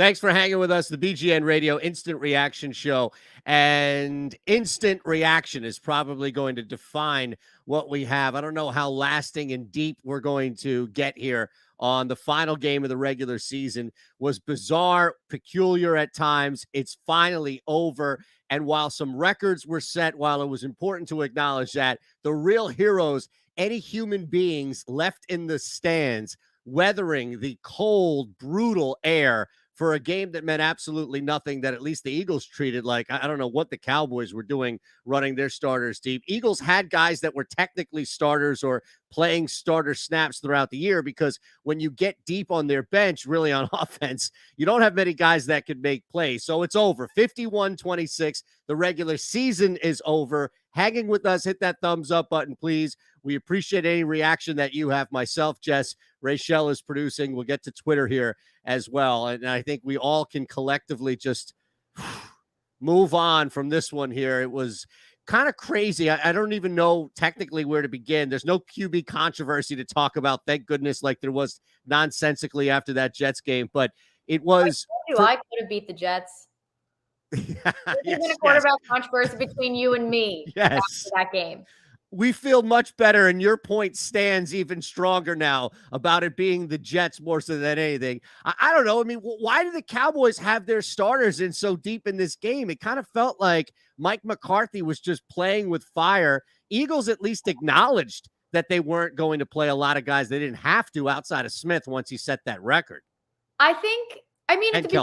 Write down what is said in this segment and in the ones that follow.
Thanks for hanging with us. The BGN Radio Instant Reaction Show. And instant reaction is probably going to define what we have. I don't know how lasting and deep we're going to get here on the final game of the regular season. Was bizarre, peculiar at times. It's finally over. And while some records were set, while it was important to acknowledge that, the real heroes, any human beings left in the stands, weathering the cold, brutal air for a game that meant absolutely nothing, that at least the Eagles treated like, I don't know what the Cowboys were doing running their starters deep. Eagles had guys that were technically starters or playing starter snaps throughout the year, because when you get deep on their bench, really on offense, you don't have many guys that could make plays. So it's over. 51-26. The regular season is over. Hanging with us, hit that thumbs up button, please. We appreciate any reaction that you have. Myself, Jess, Rachel is producing. We'll get to Twitter here as well. And I think we all can collectively just move on from this one here. It was kind of crazy. I don't even know technically where to begin. There's no QB controversy to talk about, thank goodness, like there was nonsensically after that Jets game. But it was... I could have beat the Jets. There's been a quarterback controversy between you and me after that game. We feel much better, and your point stands even stronger now about it being the Jets more so than anything. I don't know. I mean, why did the Cowboys have their starters in so deep in this game? It kind of felt like Mike McCarthy was just playing with fire. Eagles at least acknowledged that they weren't going to play a lot of guys they didn't have to outside of Smith once he set that record. I mean, at the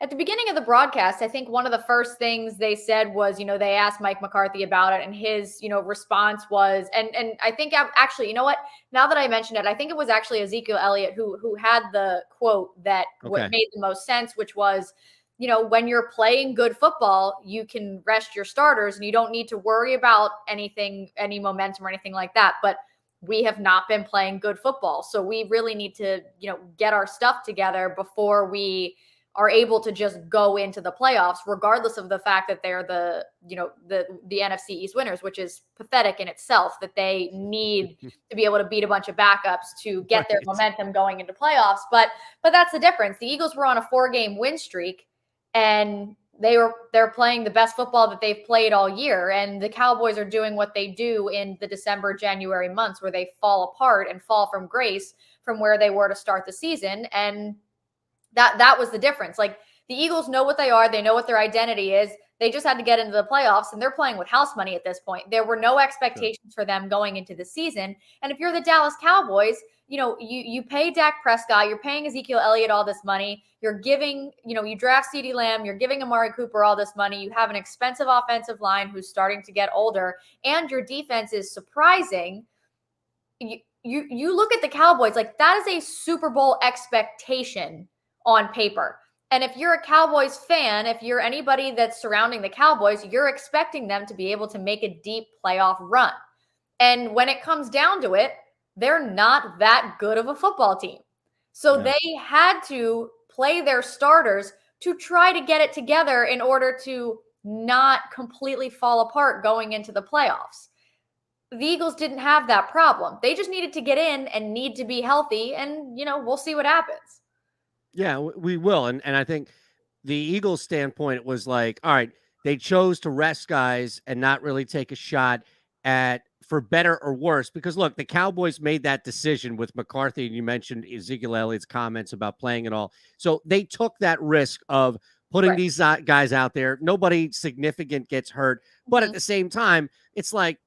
at the beginning of the broadcast, I think one of the first things they said was, they asked Mike McCarthy about it, and his, response was, and I think actually, you know what? Now that I mentioned it, I think it was actually Ezekiel Elliott who had the quote that made the most sense, which was, when you're playing good football, you can rest your starters, and you don't need to worry about anything, any momentum or anything like that. But we have not been playing good football. So we really need to, get our stuff together before we are able to just go into the playoffs, regardless of the fact that they're the NFC East winners, which is pathetic in itself, that they need to be able to beat a bunch of backups to get their momentum going into playoffs. But that's the difference. The Eagles were on a 4-game win streak, and they're playing the best football that they've played all year. And the Cowboys are doing what they do in the December, January months, where they fall apart and fall from grace from where they were to start the season. And that was the difference. Like, the Eagles know what they are. They know what their identity is. They just had to get into the playoffs, and they're playing with house money at this point. There were no expectations for them going into the season. And if you're the Dallas Cowboys, you pay Dak Prescott, you're paying Ezekiel Elliott all this money, you're giving, you draft CeeDee Lamb, you're giving Amari Cooper all this money, you have an expensive offensive line who's starting to get older, and your defense is surprising. You look at the Cowboys, like, that is a Super Bowl expectation on paper. And if you're a Cowboys fan, if you're anybody that's surrounding the Cowboys, you're expecting them to be able to make a deep playoff run. And when it comes down to it, they're not that good of a football team. So they had to play their starters to try to get it together in order to not completely fall apart going into the playoffs. The Eagles didn't have that problem. They just needed to get in and need to be healthy, and, we'll see what happens. Yeah, we will. And I think the Eagles' standpoint was like, all right, they chose to rest guys and not really take a shot at, for better or worse, because look, the Cowboys made that decision with McCarthy, and you mentioned Ezekiel Elliott's comments about playing it all. So they took that risk of putting these guys out there. Nobody significant gets hurt. But at the same time, it's like,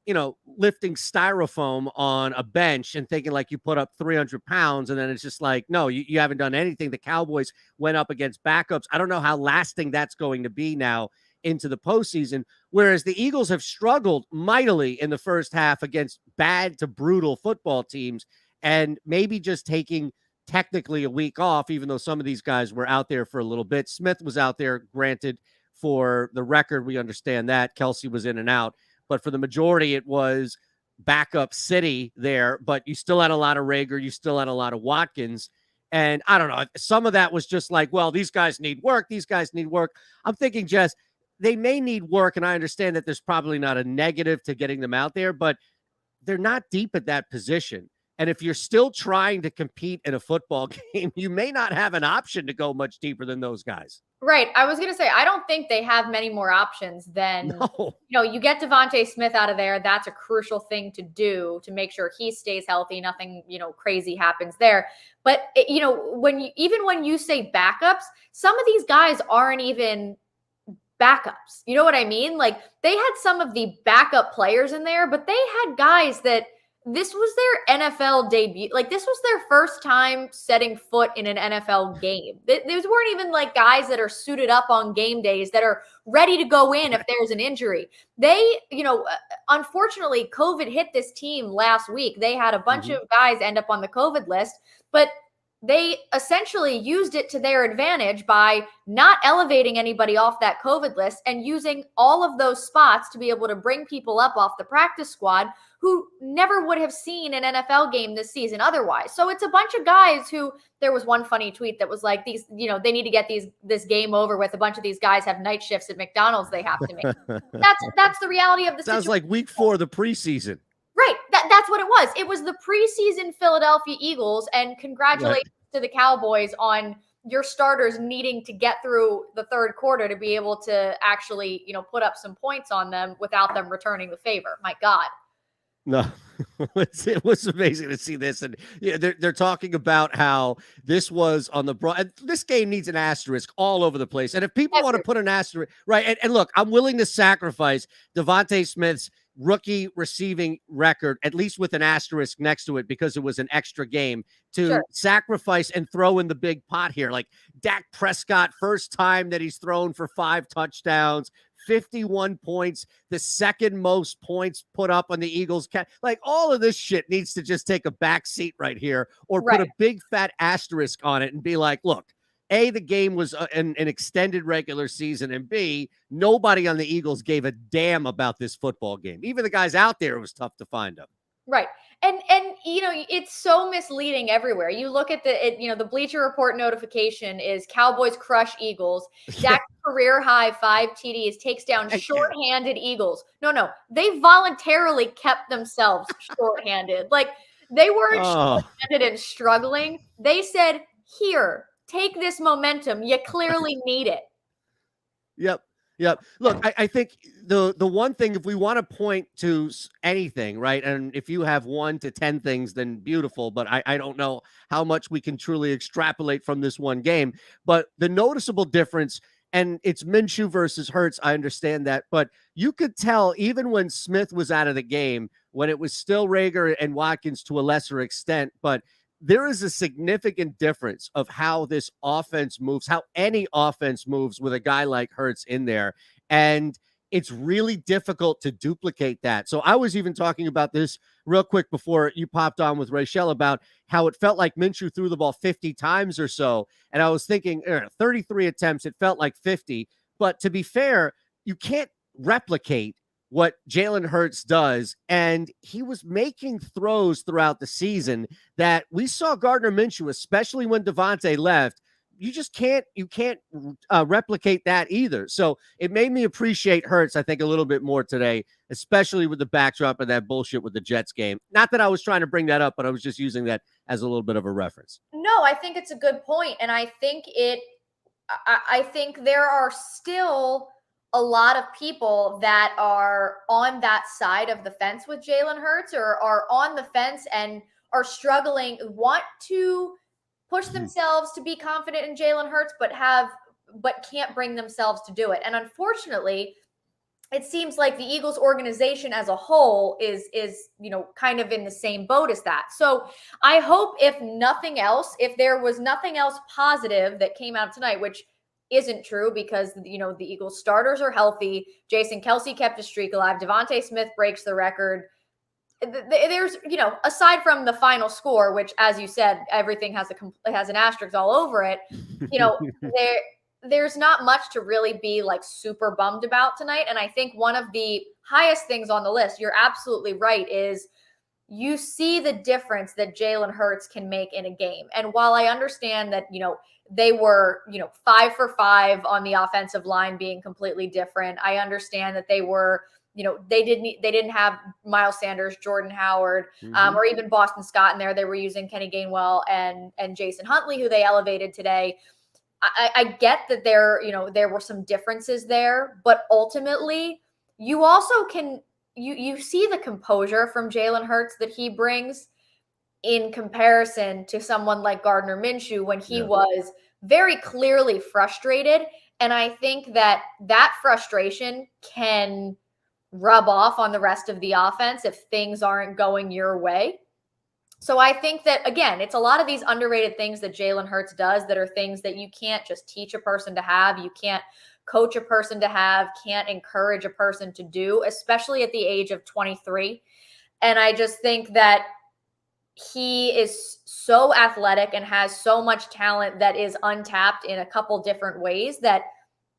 lifting styrofoam on a bench and thinking like you put up 300 pounds. And then it's just like, no, you haven't done anything. The Cowboys went up against backups. I don't know how lasting that's going to be now into the postseason. Whereas the Eagles have struggled mightily in the first half against bad to brutal football teams, and maybe just taking technically a week off, even though some of these guys were out there for a little bit. Smith was out there, granted, for the record. We understand that. Kelsey was in and out. But for the majority, it was backup city there. But you still had a lot of Rager. You still had a lot of Watkins. And I don't know. Some of that was just like, well, these guys need work. These guys need work. I'm thinking, Jess, they may need work. And I understand that there's probably not a negative to getting them out there. But they're not deep at that position. And if you're still trying to compete in a football game, you may not have an option to go much deeper than those guys. Right. I was going to say, I don't think they have many more options than, No. you get Devontae Smith out of there. That's a crucial thing to do to make sure he stays healthy. Nothing, crazy happens there. But, even when you say backups, some of these guys aren't even backups. You know what I mean? Like, they had some of the backup players in there, but they had guys that this was their NFL debut. Like, this was their first time setting foot in an NFL game. These weren't even like guys that are suited up on game days that are ready to go in if there's an injury. They, unfortunately, COVID hit this team last week. They had a bunch of guys end up on the COVID list, but they essentially used it to their advantage by not elevating anybody off that COVID list and using all of those spots to be able to bring people up off the practice squad who never would have seen an NFL game this season otherwise. So it's a bunch of guys who, there was one funny tweet that was like, these, they need to get this game over with. A bunch of these guys have night shifts at McDonald's they have to make. That's the reality of the Sounds situation. like week 4 of the preseason. Right. That's what it was. It was the preseason Philadelphia Eagles, and congratulations to the Cowboys on your starters needing to get through the third quarter to be able to actually, put up some points on them without them returning the favor. My God. No, it was amazing to see this. And they're talking about how this was on the broad. This game needs an asterisk all over the place. And if people want to put an asterisk, right. And look, I'm willing to sacrifice Devontae Smith's rookie receiving record, at least with an asterisk next to it, because it was an extra game, to sacrifice and throw in the big pot here. Like Dak Prescott, first time that he's thrown for 5 touchdowns, 51 points, the second most points put up on the Eagles. Like all of this shit needs to just take a back seat right here, or put a big fat asterisk on it and be like, look, A, the game was an extended regular season, and B, nobody on the Eagles gave a damn about this football game. Even the guys out there, it was tough to find them. Right. And it's so misleading everywhere. You look at the Bleacher Report notification is Cowboys crush Eagles. Dak's career high 5 TDs takes down shorthanded Eagles. No, they voluntarily kept themselves shorthanded. Like, they weren't shorthanded and struggling. They said, here, take this momentum. You clearly need it. Yep. Look, I think the one thing, if we want to point to anything, right, and if you have 1 to 10 things, then beautiful, but I don't know how much we can truly extrapolate from this one game. But the noticeable difference, and it's Minshew versus Hurts, I understand that, but you could tell even when Smith was out of the game, when it was still Rager and Watkins to a lesser extent, but there is a significant difference of how this offense moves, how any offense moves with a guy like Hurts in there. And it's really difficult to duplicate that. So I was even talking about this real quick before you popped on with Rachel about how it felt like Minshew threw the ball 50 times or so. And I was thinking 33 attempts, it felt like 50. But to be fair, you can't replicate what Jalen Hurts does, and he was making throws throughout the season that we saw Gardner Minshew, especially when Devontae left. You can't replicate that either. So it made me appreciate Hurts, I think, a little bit more today, especially with the backdrop of that bullshit with the Jets game. Not that I was trying to bring that up, but I was just using that as a little bit of a reference. No, I think it's a good point, and I think there are still a lot of people that are on that side of the fence with Jalen Hurts, or are on the fence and are struggling, want to push themselves to be confident in Jalen Hurts, but can't bring themselves to do it. And unfortunately, it seems like the Eagles organization as a whole is kind of in the same boat as that. So I hope, if nothing else, if there was nothing else positive that came out tonight, which isn't true because, the Eagles starters are healthy. Jason Kelce kept his streak alive. Devontae Smith breaks the record. There's, aside from the final score, which, as you said, everything has an asterisk all over it, there's not much to really be like super bummed about tonight. And I think one of the highest things on the list, you're absolutely right, is you see the difference that Jalen Hurts can make in a game. And while I understand that, they were, 5 for 5 on the offensive line being completely different. I understand that they were, they didn't have Miles Sanders, Jordan Howard, or even Boston Scott in there. They were using Kenny Gainwell and Jason Huntley, who they elevated today. I get that there were some differences there, but ultimately you also you see the composure from Jalen Hurts that he brings in comparison to someone like Gardner Minshew when he was very clearly frustrated. And I think that frustration can rub off on the rest of the offense if things aren't going your way. So I think that, again, it's a lot of these underrated things that Jalen Hurts does that are things that you can't just teach a person to have. You can't coach a person to have, can't encourage a person to do, especially at the age of 23. And I just think that he is so athletic and has so much talent that is untapped in a couple different ways that,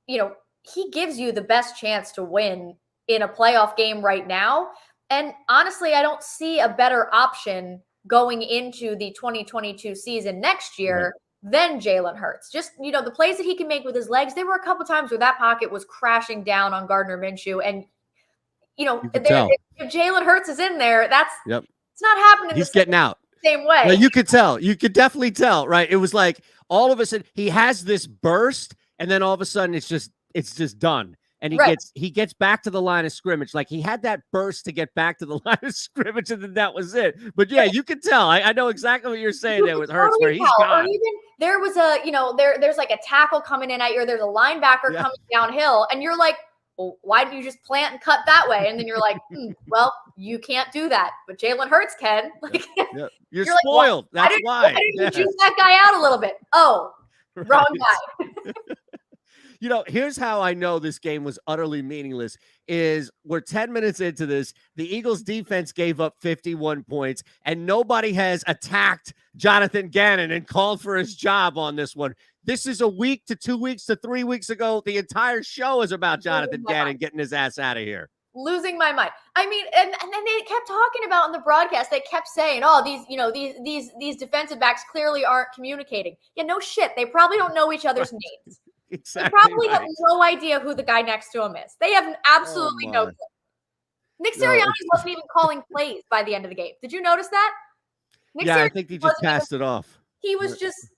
he gives you the best chance to win in a playoff game right now. And honestly, I don't see a better option going into the 2022 season next year than Jalen Hurts. Just, the plays that he can make with his legs. There were a couple times where that pocket was crashing down on Gardner Minshew. And, if Jalen Hurts is in there, it's not happening. He's getting out. Same way. No, you could tell. You could definitely tell, right? It was like all of a sudden he has this burst, and then all of a sudden it's just done. And he gets back to the line of scrimmage. Like he had that burst to get back to the line of scrimmage, and then that was it. But yeah, you can tell. I know exactly what you're saying there with Hurts, where he's gone. Or even there was there's like a tackle coming in at you, or there's a linebacker coming downhill, and you're like, well, why didn't you just plant and cut that way? And then you're like, well, you can't do that, but Jalen Hurts can. Like, you're spoiled. Like, That's why. Why didn't you choose that guy out a little bit? Oh, wrong guy. Here's how I know this game was utterly meaningless is we're 10 minutes into this. The Eagles defense gave up 51 points, and nobody has attacked Jonathan Gannon and called for his job on this one. This is a week to 2 weeks to 3 weeks ago. The entire show is about Jonathan Gannon getting his ass out of here. Losing my mind. I mean, and then they kept talking about in the broadcast, they kept saying, oh, these defensive backs clearly aren't communicating. Yeah, no shit. They probably don't know each other's names. Exactly. They probably have no idea who the guy next to him is. They have absolutely no clue. Nick Sirianni wasn't even calling plays by the end of the game. Did you notice that? I think he just passed it off. He was just,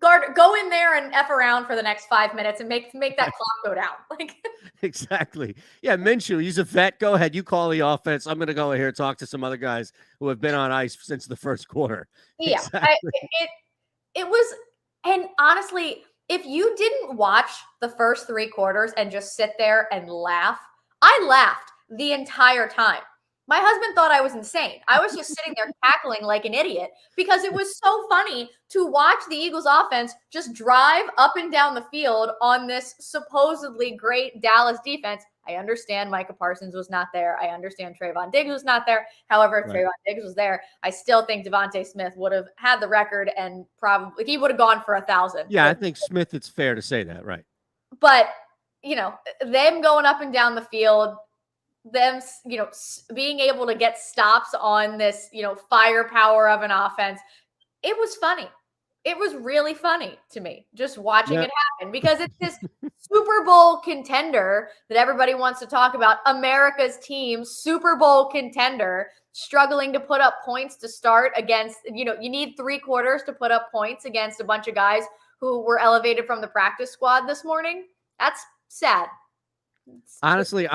go in there and F around for the next 5 minutes and make that clock go down. Like exactly. Yeah, Minshew, he's a vet. Go ahead. You call the offense. I'm going to go here and talk to some other guys who have been on ice since the first quarter. Yeah. Exactly. It was, and honestly, if you didn't watch the first 3 quarters and just sit there and laugh, I laughed the entire time. My husband thought I was insane. I was just sitting there cackling like an idiot because it was so funny to watch the Eagles offense just drive up and down the field on this supposedly great Dallas defense. I understand Micah Parsons was not there. I understand Trayvon Diggs was not there. However, if Trayvon Diggs was there, I still think Devontae Smith would have had the record and probably he would have gone for 1,000. Yeah, I think Smith, it's fair to say that, right? But, them going up and down the field, them, being able to get stops on this, firepower of an offense, it was funny. It was really funny to me just watching it happen because it's this Super Bowl contender that everybody wants to talk about. America's team, Super Bowl contender, struggling to put up points to start against, you need 3 quarters to put up points against a bunch of guys who were elevated from the practice squad this morning. That's sad. Honestly,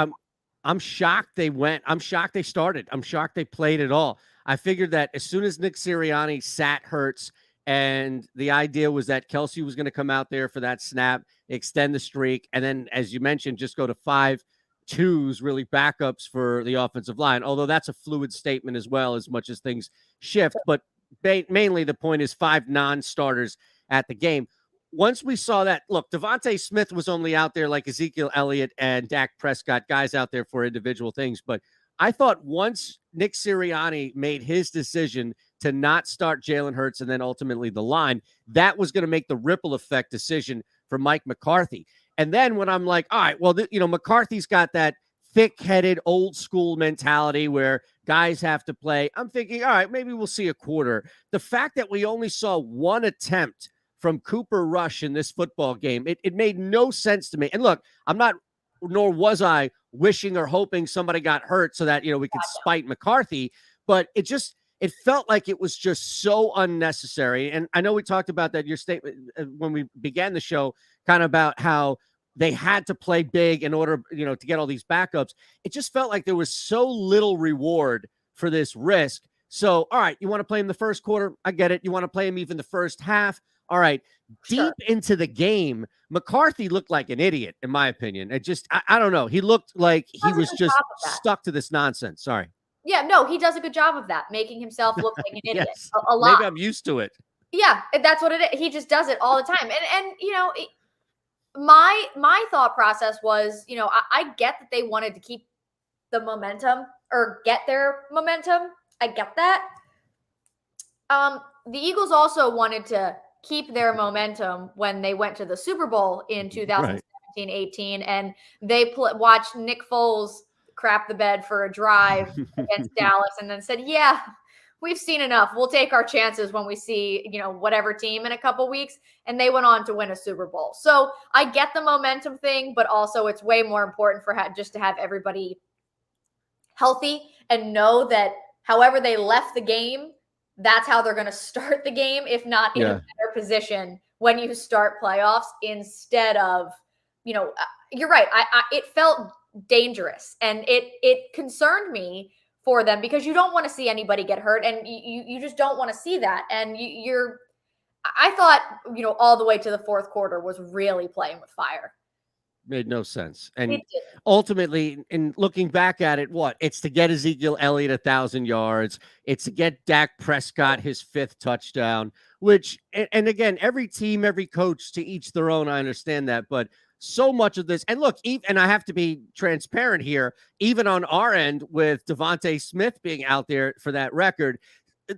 I'm shocked they went. I'm shocked they started. I'm shocked they played at all. I figured that as soon as Nick Sirianni sat Hurts, and the idea was that Kelsey was going to come out there for that snap, extend the streak, and then, as you mentioned, just go to 5-2s, really backups for the offensive line, although that's a fluid statement as well, as much as things shift. But mainly the point is 5 non-starters at the game. Once we saw that, look, Devontae Smith was only out there like Ezekiel Elliott and Dak Prescott, guys out there for individual things. But I thought once Nick Sirianni made his decision to not start Jalen Hurts and then ultimately the line, that was going to make the ripple effect decision for Mike McCarthy. And then when I'm like, all right, well, McCarthy's got that thick-headed old school mentality where guys have to play. I'm thinking, all right, maybe we'll see a quarter. The fact that we only saw 1 attempt from Cooper Rush in this football game, it made no sense to me. And look, I'm not, nor was I wishing or hoping somebody got hurt so that, we could spite McCarthy. But it felt like it was just so unnecessary. And I know we talked about that, your statement when we began the show, kind of about how they had to play big in order, to get all these backups. It just felt like there was so little reward for this risk. So, all right, you want to play him the first quarter? I get it. You want to play him even the first half? All right. Deep into the game, McCarthy looked like an idiot, in my opinion. It just, I don't know. He looked like he was just stuck to this nonsense. Sorry. Yeah, no, he does a good job of that, making himself look like an idiot. Yes. A lot. Maybe I'm used to it. Yeah, that's what it is. He just does it all the time. And my thought process was, I get that they wanted to keep the momentum or get their momentum. I get that. The Eagles also wanted to keep their momentum when they went to the Super Bowl in 2017-18, and they watched Nick Foles crap the bed for a drive against Dallas and then said, yeah, we've seen enough. We'll take our chances when we see, whatever team in a couple weeks. And they went on to win a Super Bowl. So I get the momentum thing, but also it's way more important for just to have everybody healthy and know that however they left the game, that's how they're going to start the game, if not in a better position when you start playoffs instead of, you're right. It felt dangerous and it concerned me for them because you don't want to see anybody get hurt and you just don't want to see that. And I thought, all the way to the fourth quarter was really playing with fire. Made no sense. And ultimately, in looking back at it, it's to get Ezekiel Elliott 1,000 yards. It's to get Dak Prescott his 5th touchdown, which, and again, every team, every coach to each their own. I understand that. But so much of this, and look, and I have to be transparent here, even on our end with Devontae Smith being out there for that record,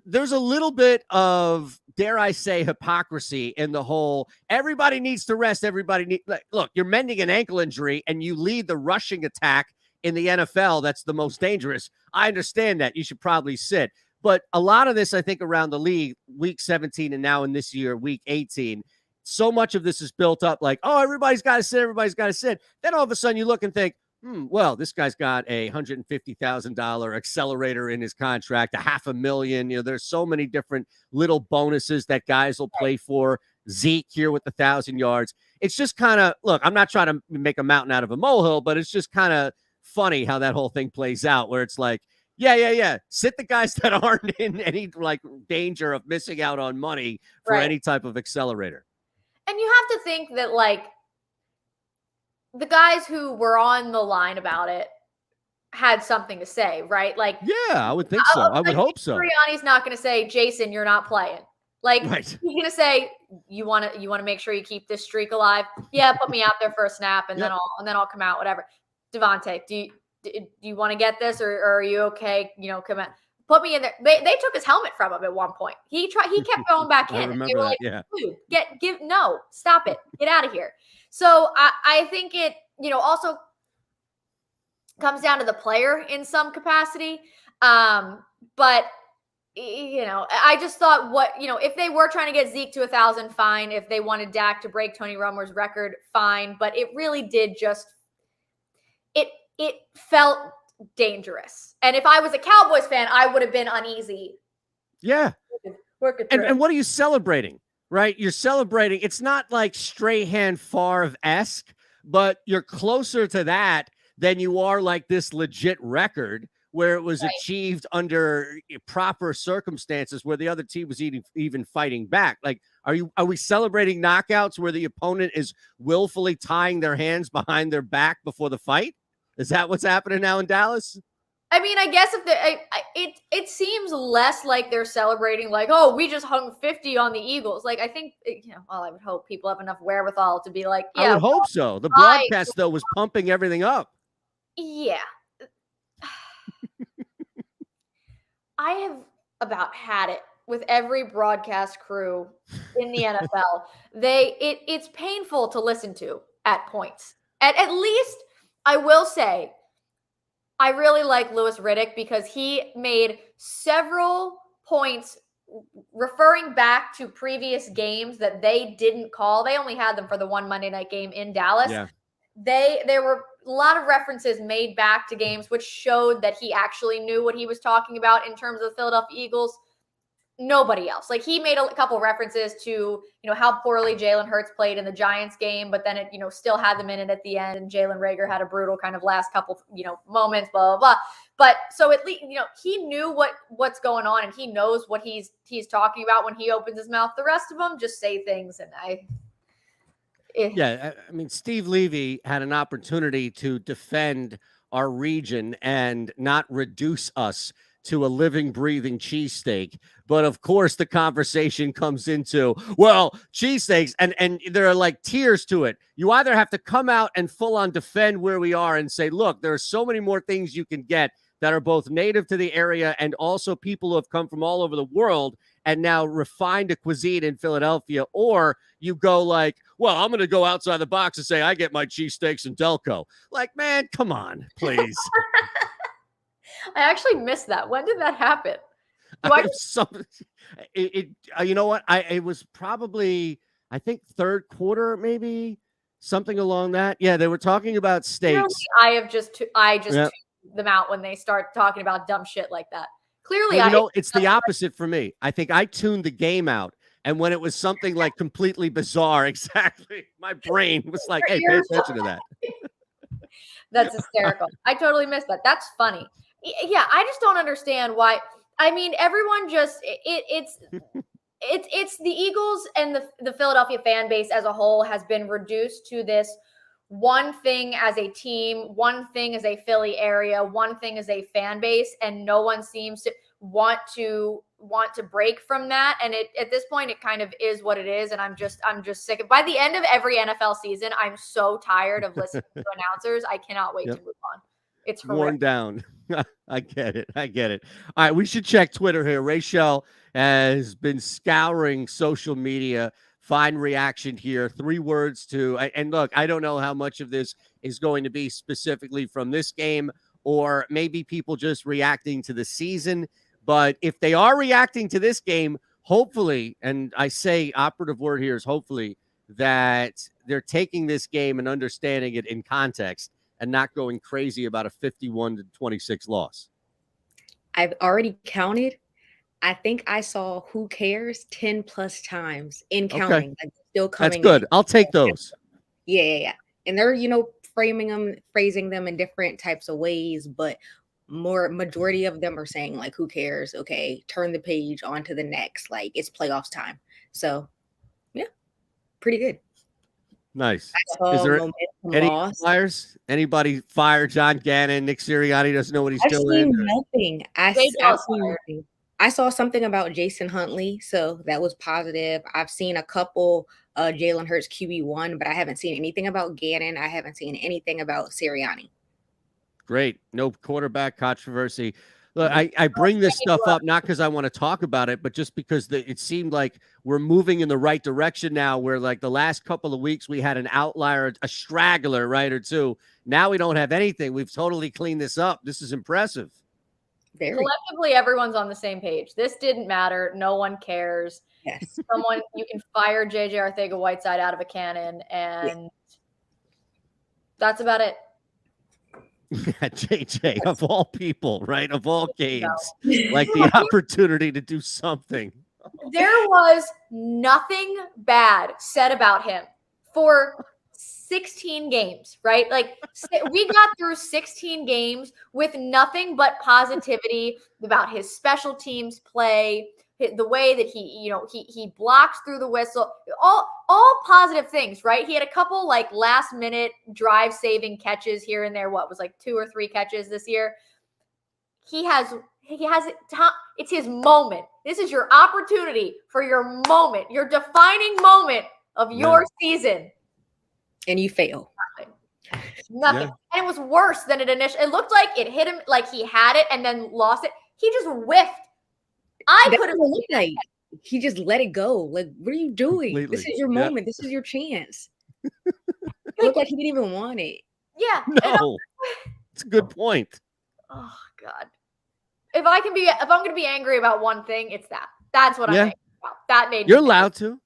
there's a little bit of, dare I say, hypocrisy in the whole, everybody needs to rest. Look, you're mending an ankle injury and you lead the rushing attack in the NFL. That's the most dangerous. I understand that. You should probably sit. But a lot of this, I think, around the league, week 17 and now in this year, week 18, so much of this is built up like, oh, everybody's got to sit. Everybody's got to sit. Then all of a sudden you look and think, well, this guy's got a $150,000 accelerator in his contract, $500,000. There's so many different little bonuses that guys will play for. Zeke here with 1,000 yards. It's just kind of, look, I'm not trying to make a mountain out of a molehill, but it's just kind of funny how that whole thing plays out where it's like, yeah. Sit the guys that aren't in any danger of missing out on money for any type of accelerator. And you have to think that the guys who were on the line about it had something to say, right? Yeah, I would think so. I would hope so. Sirianni's not going to say, Jason, you're not playing. He's going to say, you want to make sure you keep this streak alive. Yeah, put me out there for a snap, and then I'll come out. Whatever. Devontae, do you want to get this, or are you okay? Come out. Put me in there. They took his helmet from him at one point. He kept going back in. I remember that. Dude, no, stop it. Get out of here. So I think it, also comes down to the player in some capacity. But I just thought if they were trying to get Zeke to 1,000, fine. If they wanted Dak to break Tony Romo's record, fine. But it really did it felt dangerous. And if I was a Cowboys fan, I would have been uneasy. Yeah. And what are you celebrating? Right? You're celebrating. It's not like Strahan Favre-esque, but you're closer to that than you are like this legit record where it was achieved under proper circumstances where the other team was even fighting back. Are we celebrating knockouts where the opponent is willfully tying their hands behind their back before the fight? Is that what's happening now in Dallas? I mean, I guess it seems less like they're celebrating oh, we just hung 50 on the Eagles. I think, I would hope people have enough wherewithal to be like, yeah. I would hope so. The broadcast, though, was pumping everything up. Yeah. I have about had it with every broadcast crew in the NFL. It's painful to listen to at points. At least, I will say, I really like Louis Riddick because he made several points referring back to previous games that they didn't call. They only had them for the one Monday night game in Dallas. Yeah. They were a lot of references made back to games, which showed that he actually knew what he was talking about in terms of the Philadelphia Eagles. Nobody else. Like, he made a couple references to, how poorly Jalen Hurts played in the Giants game, but then it, still had them in it at the end. And Jalen Reagor had a brutal kind of last couple, moments, blah, blah, blah. But so at least, he knew what's going on, and he knows what he's talking about when he opens his mouth. The rest of them just say things. And Yeah. I mean, Steve Levy had an opportunity to defend our region and not reduce us to a living, breathing cheesesteak. But of course, the conversation comes into, well, cheesesteaks, and there are like tiers to it. You either have to come out and full on defend where we are and say, look, there are so many more things you can get that are both native to the area and also people who have come from all over the world and now refined a cuisine in Philadelphia. Or you go like, well, I'm going to go outside the box and say, I get my cheesesteaks in Delco. Like, man, come on, please. I actually missed that. When did that happen? You know what? It was probably, I think, third quarter, maybe something along that. Yeah, they were talking about steaks. I just tuned them out when they start talking about dumb shit like that. Clearly, it's the opposite for me. I think I tuned the game out, and when it was something like completely bizarre, exactly, my brain was like, "Hey, pay attention to that." That's hysterical. I totally missed that. That's funny. Yeah, I just don't understand why. I mean, everyone just it's the Eagles and the Philadelphia fan base as a whole has been reduced to this one thing as a team, one thing as a Philly area, one thing as a fan base, and no one seems to want to break from that. And at this point, it kind of is what it is. And I'm just sick. By the end of every NFL season, I'm so tired of listening to announcers. I cannot wait to move on. It's worn down. I get it. All right, we should check Twitter here. Rachel has been scouring social media. Fine reaction here. 3 words to, and look, I don't know how much of this is going to be specifically from this game or maybe people just reacting to the season. But if they are reacting to this game, hopefully, and I say operative word here is hopefully, that they're taking this game and understanding it in context and not going crazy about a 51-26 loss. I've already counted. I think I saw "who cares" 10 plus times in counting. Okay. Like, still coming. That's good. I'll take those. Yeah. And they're, phrasing them in different types of ways, but majority of them are saying like, "who cares? Okay, turn the page on to the next. Like, it's playoffs time." So yeah, pretty good. Nice. Is there any fires? Anybody fire John Gannon? Nick Sirianni doesn't know what he's doing? Nothing. I saw something about Jason Huntley, so that was positive. I've seen a couple Jalen Hurts QB1, but I haven't seen anything about Gannon. I haven't seen anything about Sirianni. Great. No quarterback controversy. Look, I bring this stuff up not because I want to talk about it, but just because it seemed like we're moving in the right direction now, where like the last couple of weeks we had an outlier, a straggler, right, or two. Now we don't have anything. We've totally cleaned this up. This is impressive. Collectively, everyone's on the same page. This didn't matter. No one cares. Yes. You can fire JJ Arcega-Whiteside out of a cannon, and that's about it. Yeah, JJ, of all people, right? Of all games, like the opportunity to do something. There was nothing bad said about him for 16 games, right? Like, we got through 16 games with nothing but positivity about his special teams play, the way that he blocks through the whistle, all positive things, right? He had a couple like last minute drive saving catches here and there. What was like 2 or 3 catches this year? He has it. It's his moment. This is your opportunity for your moment, your defining moment of your season. And you fail. Nothing. Yeah. And it was worse than it initially. It looked like it hit him, like he had it and then lost it. He just whiffed. I could have looked like he just let it go. Like, what are you doing? Completely. This is your moment. This is your chance. It looked like he didn't even want it. Yeah. No. It's a good point. Oh God. If I'm going to be angry about one thing, it's that. That's what I'm angry about. That made You're allowed to.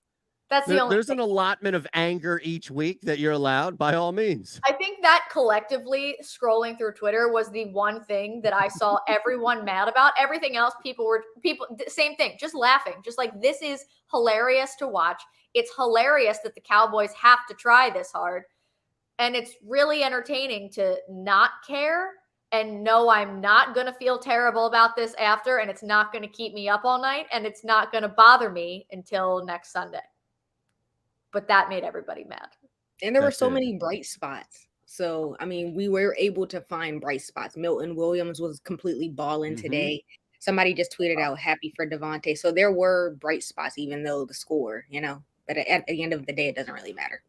That's the only There's thing. an allotment of anger each week that you're allowed, by all means. I think that collectively scrolling through Twitter was the one thing that I saw everyone mad about. Everything else, people same thing, just laughing, just like, this is hilarious to watch. It's hilarious that the Cowboys have to try this hard. And it's really entertaining to not care and know I'm not going to feel terrible about this after, and it's not going to keep me up all night, and it's not going to bother me until next Sunday. But that made everybody mad. And there were so many bright spots. So, I mean, we were able to find bright spots. Milton Williams was completely balling today. Somebody just tweeted out happy for Devontae. So there were bright spots, even though the score, but at the end of the day, it doesn't really matter.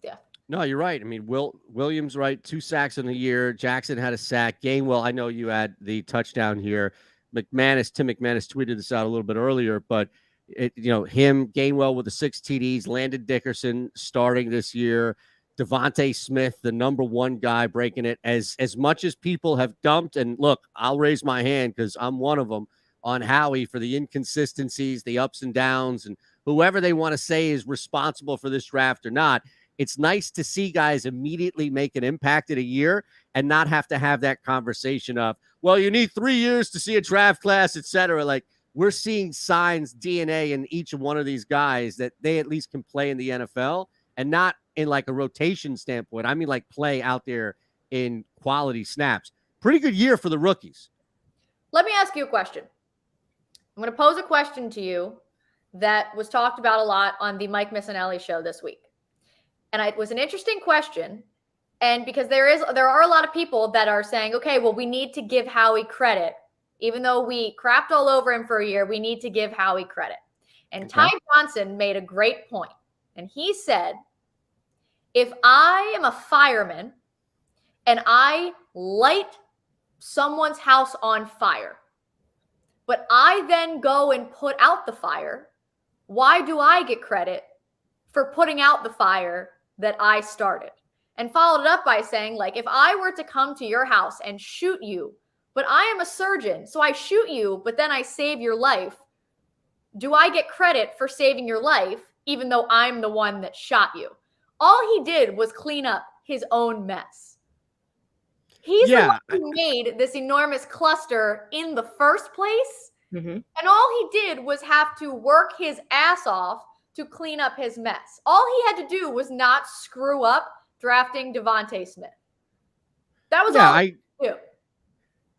Yeah. No, you're right. I mean, Williams, right? 2 sacks in the year. Jackson had a sack. Gainwell, I know you had the touchdown here. Tim McManus tweeted this out a little bit earlier, but him, Gainwell with the 6 TDs, Landon Dickerson starting this year, Devontae Smith, the number 1 guy breaking it. As much as people have dumped, and look, I'll raise my hand because I'm one of them, on Howie for the inconsistencies, the ups and downs, and whoever they want to say is responsible for this draft or not. It's nice to see guys immediately make an impact in a year and not have to have that conversation of, well, you need 3 years to see a draft class, et cetera. Like, we're seeing signs, DNA in each one of these guys that they at least can play in the NFL, and not in like a rotation standpoint. I mean, like, play out there in quality snaps. Pretty good year for the rookies. Let me ask you a question. I'm going to pose a question to you that was talked about a lot on the Mike Missanelli show this week. And it was an interesting question. And because there are a lot of people that are saying, okay, well, we need to give Howie credit. Even though we crapped all over him for a year, we need to give Howie credit. And Ty Johnson made a great point. And he said, if I am a fireman and I light someone's house on fire, but I then go and put out the fire, why do I get credit for putting out the fire that I started? And followed it up by saying, like, if I were to come to your house and shoot you, but I am a surgeon, so I shoot you, but then I save your life, do I get credit for saving your life, even though I'm the one that shot you? All he did was clean up his own mess. He's the one who made this enormous cluster in the first place. And all he did was have to work his ass off to clean up his mess. All he had to do was not screw up drafting Devontae Smith. That was all he had to do.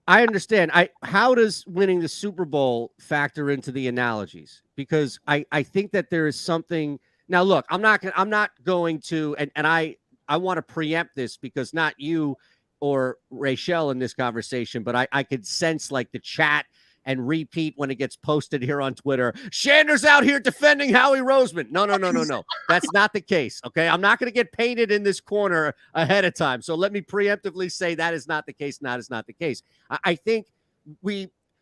I understand. How does winning the Super Bowl factor into the analogies? Because I think that there is something. Now, look, I'm not going to, and I want to preempt this because not you or Rachel in this conversation, but I could sense like the chat and repeat when it gets posted here on Twitter. Shander's out here defending Howie Roseman. No. That's not the case. Okay. I'm not going to get painted in this corner ahead of time. So let me preemptively say that is not the case. Is not the case. I think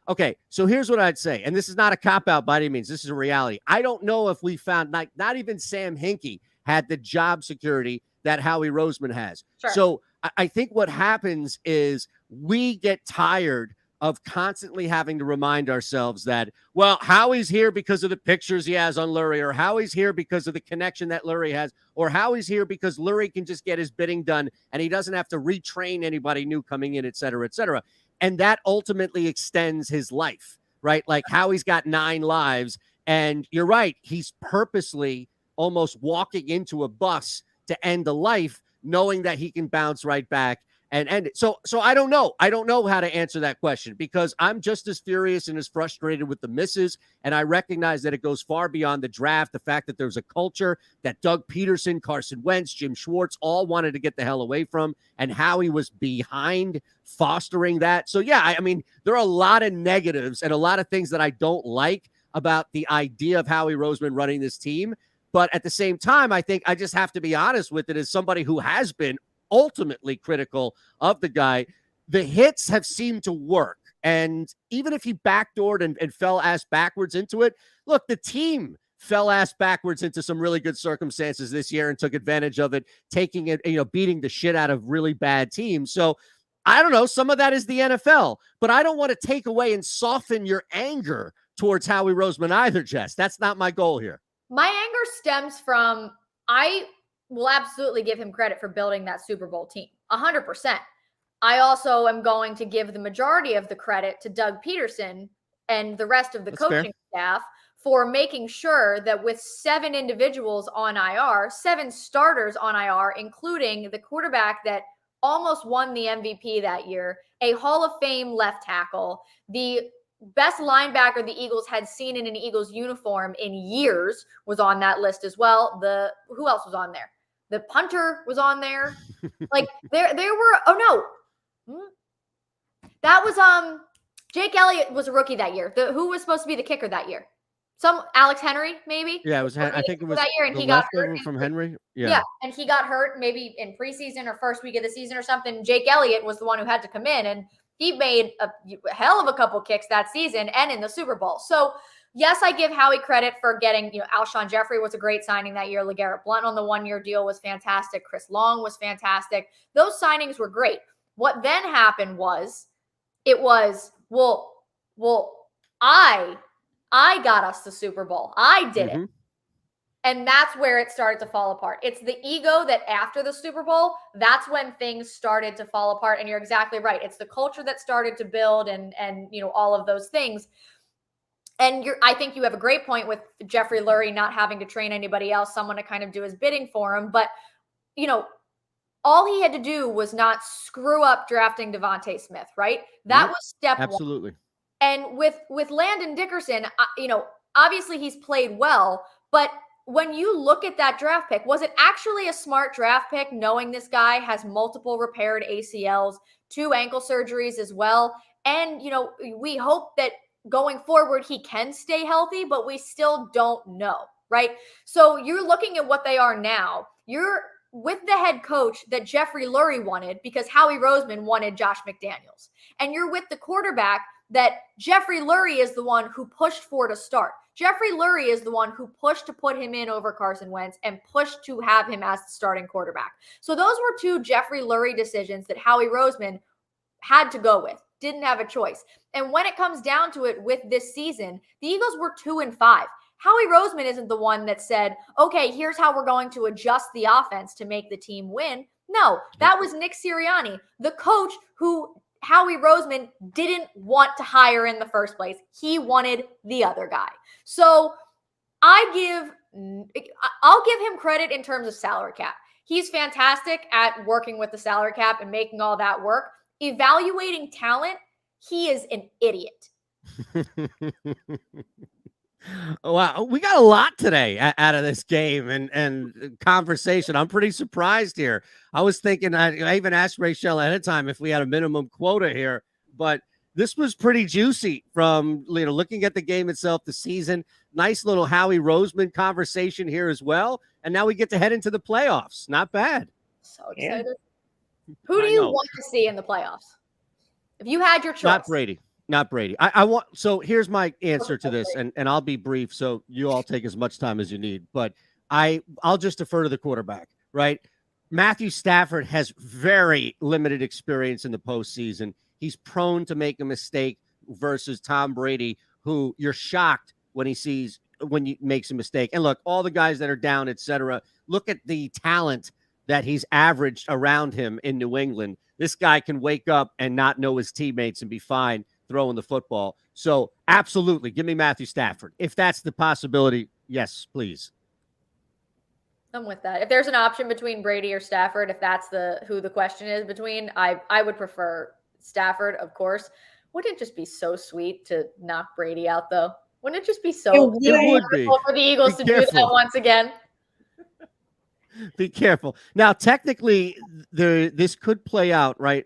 okay. So here's what I'd say. And this is not a cop out by any means. This is a reality. I don't know if we found, like, not even Sam Hinkie had the job security that Howie Roseman has. Sure. So I think what happens is we get tired of constantly having to remind ourselves that, well, Howie's here because of the pictures he has on Lurie, or Howie's here because of the connection that Lurie has, or Howie's here because Lurie can just get his bidding done and he doesn't have to retrain anybody new coming in, et cetera, et cetera. And that ultimately extends his life, right? Like Howie's got 9 lives, and you're right. He's purposely almost walking into a bus to end a life, knowing that he can bounce right back and end it. So I don't know. I don't know how to answer that question because I'm just as furious and as frustrated with the misses. And I recognize that it goes far beyond the draft. The fact that there's a culture that Doug Peterson, Carson Wentz, Jim Schwartz all wanted to get the hell away from, and Howie was behind fostering that. So yeah, I mean, there are a lot of negatives and a lot of things that I don't like about the idea of Howie Roseman running this team. But at the same time, I think I just have to be honest with it as somebody who has been ultimately critical of the guy. The hits have seemed to work. And even if he backdoored and fell ass backwards into it, look, the team fell ass backwards into some really good circumstances this year and took advantage of it, taking it, beating the shit out of really bad teams. So I don't know. Some of that is the NFL, but I don't want to take away and soften your anger towards Howie Roseman either, Jess. That's not my goal here. My anger stems from, I will absolutely give him credit for building that Super Bowl team, 100%. I also am going to give the majority of the credit to Doug Peterson and the rest of the coaching staff for making sure that with 7 individuals on IR, 7 starters on IR, including the quarterback that almost won the MVP that year, a Hall of Fame left tackle, the best linebacker the Eagles had seen in an Eagles uniform in years was on that list as well. Who else was on there? The punter was on there. Like there were, oh no. That was Jake Elliott was a rookie that year. Who was supposed to be the kicker that year? Some Alex Henry, maybe. Yeah, it was. I think it was that year, and the he got hurt from Henry. Yeah, and he got hurt maybe in preseason or first week of the season or something. Jake Elliott was the one who had to come in, and he made a hell of a couple kicks that season and in the Super Bowl. So yes, I give Howie credit for getting, Alshon Jeffrey was a great signing that year. LeGarrette Blount on the 1-year deal was fantastic. Chris Long was fantastic. Those signings were great. What then happened was, I got us the Super Bowl. I did it. And that's where it started to fall apart. It's the ego that after the Super Bowl, that's when things started to fall apart. And you're exactly right. It's the culture that started to build and all of those things. And I think you have a great point with Jeffrey Lurie not having to train anybody else, someone to kind of do his bidding for him. But, all he had to do was not screw up drafting Devontae Smith, right? That was step one. Absolutely. And with Landon Dickerson, obviously he's played well, but when you look at that draft pick, was it actually a smart draft pick knowing this guy has multiple repaired ACLs, 2 ankle surgeries as well? And, we hope that going forward he can stay healthy, but we still don't know, right? So you're looking at what they are now. You're with the head coach that Jeffrey Lurie wanted because Howie Roseman wanted Josh McDaniels. And you're with the quarterback that Jeffrey Lurie is the one who pushed for to start. Jeffrey Lurie is the one who pushed to put him in over Carson Wentz and pushed to have him as the starting quarterback. So those were 2 Jeffrey Lurie decisions that Howie Roseman had to go with, didn't have a choice. And when it comes down to it with this season, the Eagles were 2-5. Howie Roseman isn't the one that said, okay, here's how we're going to adjust the offense to make the team win. No, that was Nick Sirianni, the coach who Howie Roseman didn't want to hire in the first place. He wanted the other guy. So I'll give him credit in terms of salary cap. He's fantastic at working with the salary cap and making all that work. Evaluating talent, he is an idiot. Wow, we got a lot today out of this game and conversation. I'm pretty surprised here. I was thinking, I even asked Rachel ahead of time if we had a minimum quota here, but this was pretty juicy from looking at the game itself, the season. Nice little Howie Roseman conversation here as well, and now we get to head into the playoffs. Not bad. So excited. Yeah. Who do you want to see in the playoffs? If you had your choice, Not Brady. I want. So here's my answer to this, and I'll be brief, so you all take as much time as you need. But I'll just defer to the quarterback, right? Matthew Stafford has very limited experience in the postseason. He's prone to make a mistake versus Tom Brady, who you're shocked when he makes a mistake. And look, all the guys that are down, etc. Look at the talent that he's averaged around him in New England. This guy can wake up and not know his teammates and be fine throwing the football. So absolutely, give me Matthew Stafford. If that's the possibility, yes, please. I'm with that. If there's an option between Brady or Stafford, if that's who the question is between, I would prefer Stafford, of course. Wouldn't it just be so sweet to knock Brady out, though? Wouldn't it just be so wonderful for the Eagles to do that once again? Be careful. Now, technically, this could play out, right?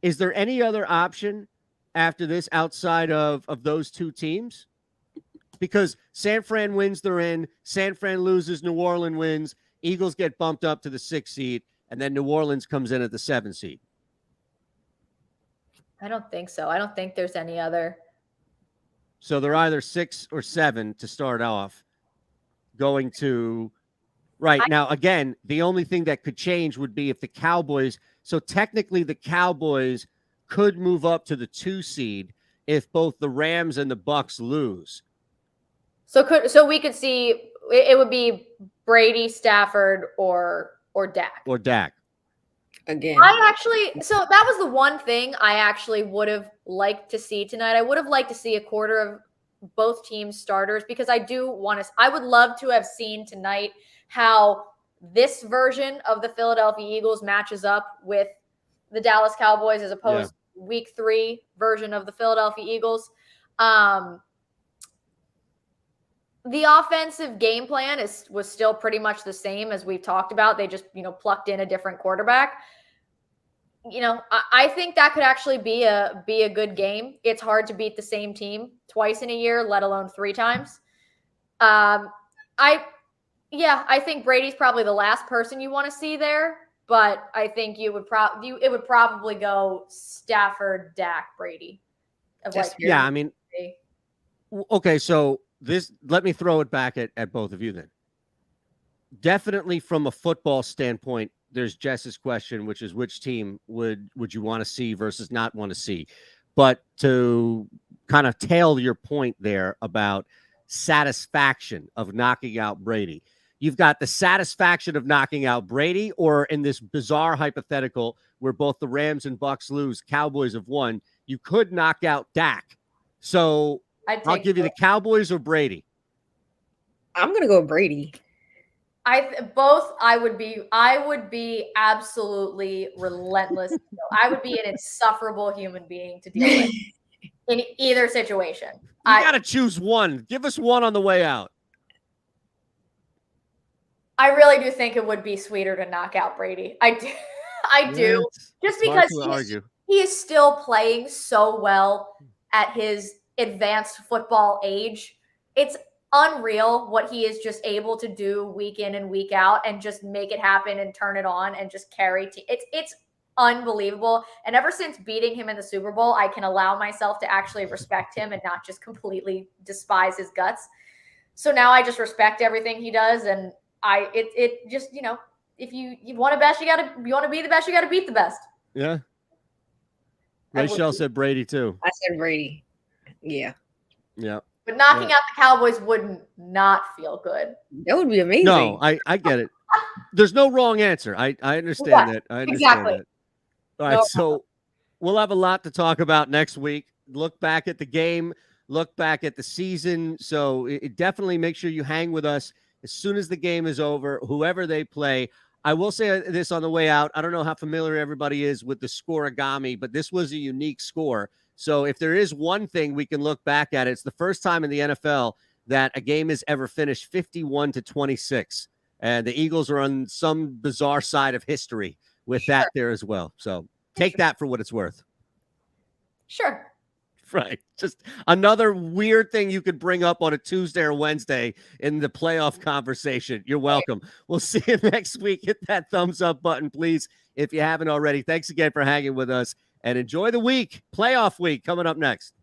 Is there any other option after this outside of those 2 teams? Because San Fran wins, they're in. San Fran loses, New Orleans wins. Eagles get bumped up to the 6th seed, and then New Orleans comes in at the 7th seed. I don't think so. I don't think there's any other. So they're either 6 or 7 to start off, going to right now. Again, the only thing that could change would be if the Cowboys. So technically, the Cowboys could move up to the 2 seed if both the Rams and the Bucks lose. So we could see it would be Brady, Stafford, or Dak. Or Dak. Again. So that was the one thing I actually would have liked to see tonight. I would have liked to see a quarter of both teams' starters, because I would love to have seen tonight how this version of the Philadelphia Eagles matches up with the Dallas Cowboys as opposed to week 3 version of the Philadelphia Eagles. The offensive game plan was still pretty much the same as we've talked about. They just, plucked in a different quarterback. I think that could actually be a good game. It's hard to beat the same team twice in a year, let alone 3 times. I think Brady's probably the last person you want to see there, but I think it would probably go Stafford, Dak, Brady. I mean, okay, so let me throw it back at both of you then. Definitely from a football standpoint, there's Jess's question, which is which team would you want to see versus not want to see. But to kind of tail your point there about satisfaction of knocking out Brady, you've got the satisfaction of knocking out Brady, or in this bizarre hypothetical where both the Rams and Bucks lose, Cowboys have won, you could knock out Dak. So I'll give you the Cowboys or Brady. I'm going to go Brady. I would be absolutely relentless. I would be an insufferable human being to deal with in either situation. You got to choose one. Give us one on the way out. I really do think it would be sweeter to knock out Brady. I do. Just because he is still playing so well at his advanced football age. It's unreal what he is just able to do week in and week out and just make it happen and turn it on and just carry. It's unbelievable. And ever since beating him in the Super Bowl, I can allow myself to actually respect him and not just completely despise his guts. So now I just respect everything he does. And it just, if you want to be the best, you got to beat the best. Yeah. Rachel said Brady too. I said Brady. Yeah. Yeah. But knocking out the Cowboys wouldn't not feel good. That would be amazing. No, I get it. There's no wrong answer. I understand that. I understand that. All right, so we'll have a lot to talk about next week. Look back at the game, look back at the season. So definitely make sure you hang with us as soon as the game is over, whoever they play. I will say this on the way out. I don't know how familiar everybody is with the scoreagami, but this was a unique score. So if there is one thing we can look back at, it's the first time in the NFL that a game has ever finished 51-26. And the Eagles are on some bizarre side of history with that there as well. So take that for what it's worth. Sure. Right. Just another weird thing you could bring up on a Tuesday or Wednesday in the playoff conversation. You're welcome. We'll see you next week. Hit that thumbs up button, please, if you haven't already. Thanks again for hanging with us, and enjoy the week. Playoff week coming up next.